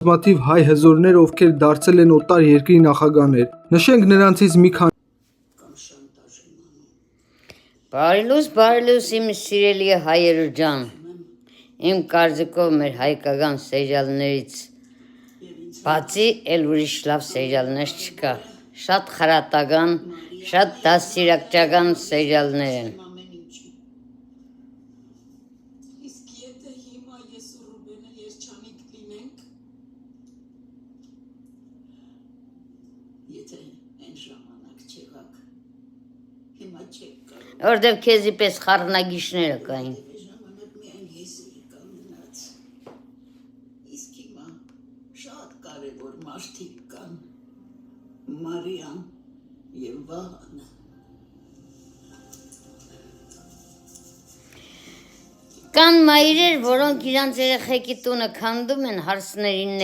բազմաթիվ հայ հզորներ, ովքեր դարձել են օտար երկրի նախագահներ։ Նշենք նրանցից մի քանի. Բարելուս իմ սիրելի հայեր ջան, իմ կարծիքով մեր հայկական սերիալներից բացի էլ ուրիշ լավ սերիալներ չկա, շատ խրատական, շատ դաստիարակչական սերիալներ են։ Իսկ եթե հիմա ես ու Ռուբենը երջանիկ լինենք, եթե այն ժամանակ չեղաք, հիմա չեք կարող, Որտև քեզի պես խառնագիշները կային։ ժամանակ միայն ես եկա մնաց, իսկ հիմա շատ կարևոր մարդիկ կան, Մարիան և Վահանը։ Կան մայրեր, որոնք իրանց երեխեքի տունը քանդում են հարսներին